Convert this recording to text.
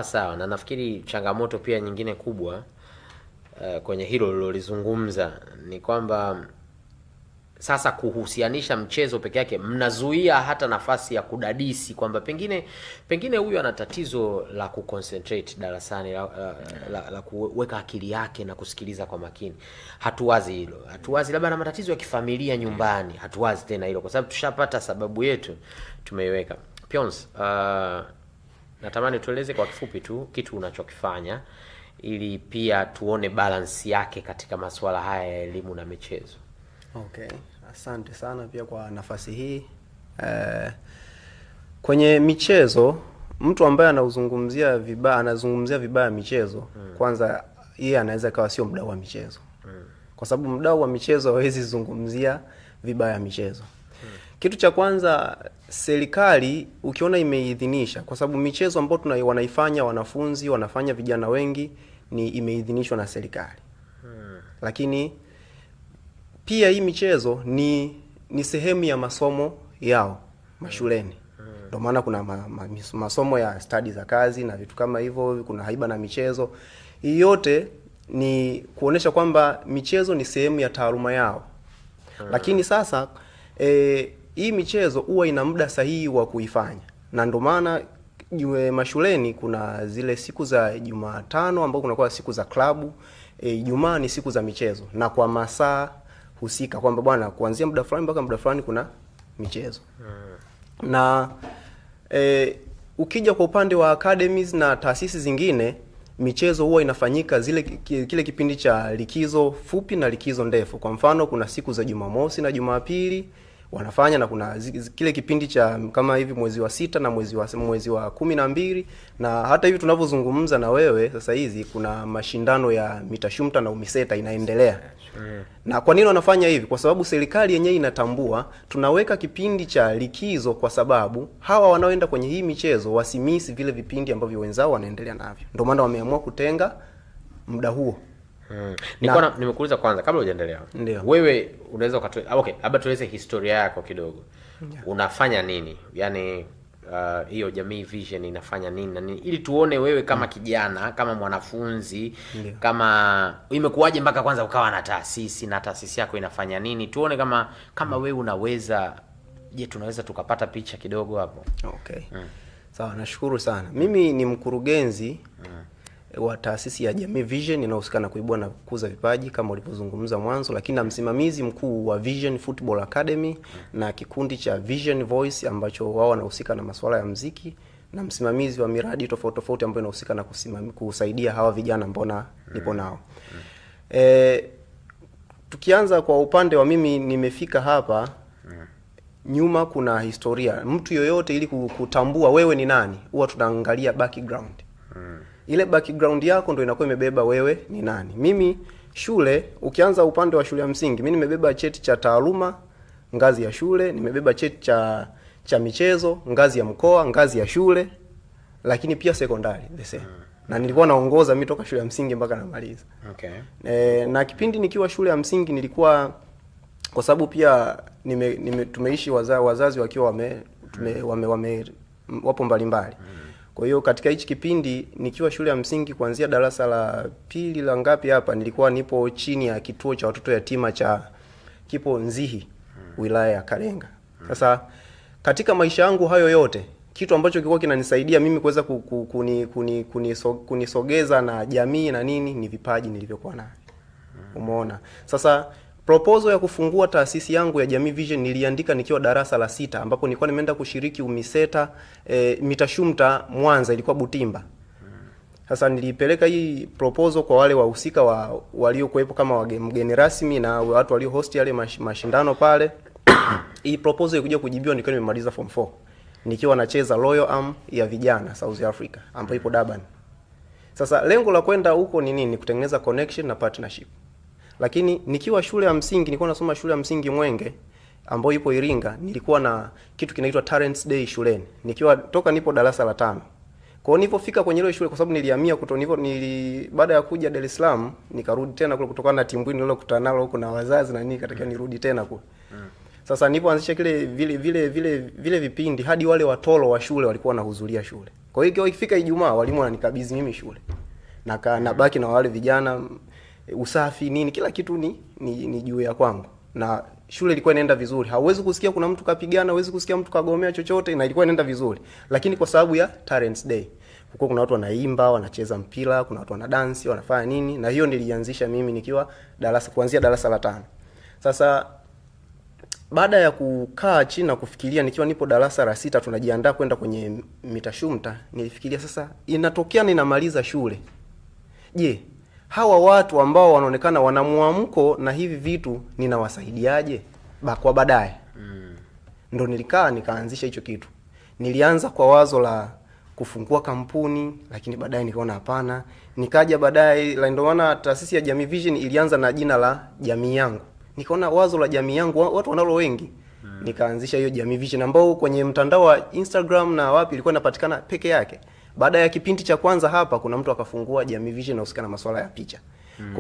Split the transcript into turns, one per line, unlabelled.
Sawa, na nafikiri changamoto pia nyingine kubwa kwenye hilo lilolizungumza ni kwamba sasa kuhusianisha mchezo peke yake mnazuia hata nafasi ya kudadisi kwamba pengine huyu ana tatizo la kuconcentrate darasani, la kuweka akili yake na kusikiliza kwa makini. Hatuwazi hilo. Hatuwazi labda na matatizo ya kifamilia nyumbani. Hatuwazi tena hilo kwa sababu tushapata sababu yetu tumeiweka. Pions, natamani tueleze kwa kifupi tu kitu unachokifanya ili pia tuone balance yake katika masuala haya ya elimu na michezo.
Okay, asante sana pia kwa nafasi hii. Kwenye michezo, mtu ambaye anazungumzia vibaya michezo, kwanza yeye anaweza kawa sio mdau wa michezo. Kwa sababu mdau wa michezo hawezi zungumzia vibaya michezo. Kitu cha kwanza, serikali ukiona imeidhinisha, kwa sababu michezo ambayo wanaifanya wanafunzi, wanafanya vijana wengi ni imeidhinishwa na serikali. Lakini pia hii michezo ni sehemu ya masomo yao mashuleni. Ndio maana kuna masomo ya study za kazi na vitu kama hivyo, kuna haiba na michezo. Hii yote ni kuonesha kwamba michezo ni sehemu ya taaluma yao. Lakini sasa hii michezo huwa ina muda sahihi wa kuifanya. Na ndio maana mashuleni kuna zile siku za Jumatano ambapo kunakuwa siku za klabu, Ijumaa ni siku za michezo na kwa masaa husika kwamba bwana kuanzia muda fulani mpaka muda fulani kuna michezo. Na ukija kwa upande wa academies na taasisi zingine, michezo huwa inafanyika kile kipindi cha likizo fupi na likizo ndefu. Kwa mfano kuna siku za Jumamosi na Jumapili wanafanya, na kuna kile kipindi cha kama hivi mwezi wa 6 na mwezi wa 12, na hata hivi tunavyozungumza na wewe sasa hizi kuna mashindano ya mitashumta na umiseta inaendelea. Na kwa nini wanafanya hivi? Kwa sababu serikali yenyewe inatambua tunaweka kipindi cha likizo kwa sababu hawa wanaoenda kwenye hii michezo wasimisi vile vipindi ambavyo wenzao wanaendelea navyo. Ndio maana wameamua kutenga muda huo.
Nimekuuliza kwanza kabla hujaendelea. Wewe unaweza okay, labda tueleze historia yako kidogo. Unafanya nini? Yaani hiyo Jamii Vision inafanya nini na nini ili tuone wewe kama kijana, kama mwanafunzi, kama imekuwaje mpaka kwanza ukawa na taasisi na taasisi yako inafanya nini? Tuone kama wewe unaweza, tunaweza tukapata picha kidogo hapo.
Okay. Sawa, nashukuru sana. Mimi ni mkurugenzi wa taasisi ya Jamii Vision inayohusika na kuibua na kukuza vipaji kama ulivyozungumza mwanzo, lakini na msimamizi mkuu wa Vision Football Academy na kikundi cha Vision Voice ambacho wao wanahusika na masuala ya muziki, na msimamizi wa miradi tofauti tofauti ambayo inahusika na kusaidia hawa vijana ambao nipo nao. Tukianza kwa upande wa mimi nimefika hapa, nyuma kuna historia. Mtu yoyote ili kutambua wewe ni nani, huwa tunaangalia background. Ile background yako ndio inakuwa imebeba wewe ni nani. Mimi shule, ukianza upande wa shule ya msingi, mimi nimebeba cheti cha taaluma ngazi ya shule, nimebeba cheti cha michezo ngazi ya mkoa, ngazi ya shule, lakini pia sekondari the same. Na nilikuwa naongoza mimi toka shule ya msingi mpaka namaliza.
Okay.
Na kipindi nikiwa shule ya msingi nilikuwa, kwa sababu pia tumeishi wazazi wakiwa wapo mbalimbali. Kwa hiyo katika hichi kipindi nikiwa shule ya msingi kuanzia darasa la pili la ngapi hapa, nilikuwa nipo chini ya kituo cha watoto yatima kipo Nzihi, wilaya ya Kalenga. Sasa katika maisha yangu hayo yote, kitu ambacho kilikuwa kinanisaidia mimi kuweza kunisogeza na jamii na nini ni vipaji nilivyokuwa navyo. Umeona? Sasa proposal ya kufungua taasisi yangu ya Jamii Vision niliandika nikiwa darasa la 6 ambapo nilikuwa nimeenda kushiriki umiseta mitashumta Mwanza, ilikuwa Butimba. Sasa nilipeleka hii proposal kwa wale wahusika waliokuwepo kama mgeni rasmi na watu walio host yale mashindano pale. Hii proposal ilikuja kujibiwa nikiwa nimemaliza form 4. Nikiwa nacheza Royal Arm ya vijana South Africa ambapo ipo Durban. Sasa lengo la kwenda huko ni nini? Kutengeneza connection na partnership. Lakini nikiwa shule ya msingi, nilikuwa nasoma shule ya msingi Mwenge ambayo ipo Iringa, nilikuwa na kitu kinaitwa Talents Day shuleni. Nipo darasa la 5. Kwa hiyo nilipofika kwenye ile shule, kwa sababu nilihamia baada ya kuja Dar es Salaam, nikarudi tena kule kutokana na timbwini nililokutana nalo huko na wazazi na nini, katakiwa nirudi tena kule. Sasa nilipoanzisha vile vipindi hadi wale watoro wa shule walikuwa wanahudhuria shule. Kwa hiyo ikifika Ijumaa walimu wananikabidhi mimi shule. Nabaki na wale vijana, usafi nini, kila kitu ni juu ya kwangu. Na shule ilikuwa inaenda vizuri. Hauwezi kusikia kuna mtu kapigana, hauwezi kusikia mtu kagomea chochote, na ilikuwa inaenda vizuri. Lakini kwa sababu ya Talents Day, huko kuna watu wanaimba, wanacheza mpira, kuna watu wanadansi, wanafanya nini, na hiyo nilianzisha mimi nikiwa kuanzia darasa la 5. Sasa baada ya kukaa chini na kufikiria, nikiwa nipo darasa la 6 tunajiandaa kwenda kwenye mitashumta, nilifikiria sasa inatokea ninamaliza shule. Je, hawa watu ambao wanaonekana wana muamko na hivi vitu ninawasaidiaje kwa baadaye? Ndo nikaanzisha hicho kitu. Nilianza kwa wazo la kufungua kampuni, lakini baadaye nikaona hapana. Nikaja baadaye, ndio maana taasisi ya Jamii Vision ilianza na jina la Jamii Yangu. Nikaona wazo la jamii yangu watu wanalo wengi. Nikaanzisha hiyo Jamii Vision ambao kwenye mtandao wa Instagram na wapi ilikuwa inapatikana peke yake. Baada ya kipindi cha kwanza hapa kuna mtu akafungua Jamii Vision na usika na masuala ya picha.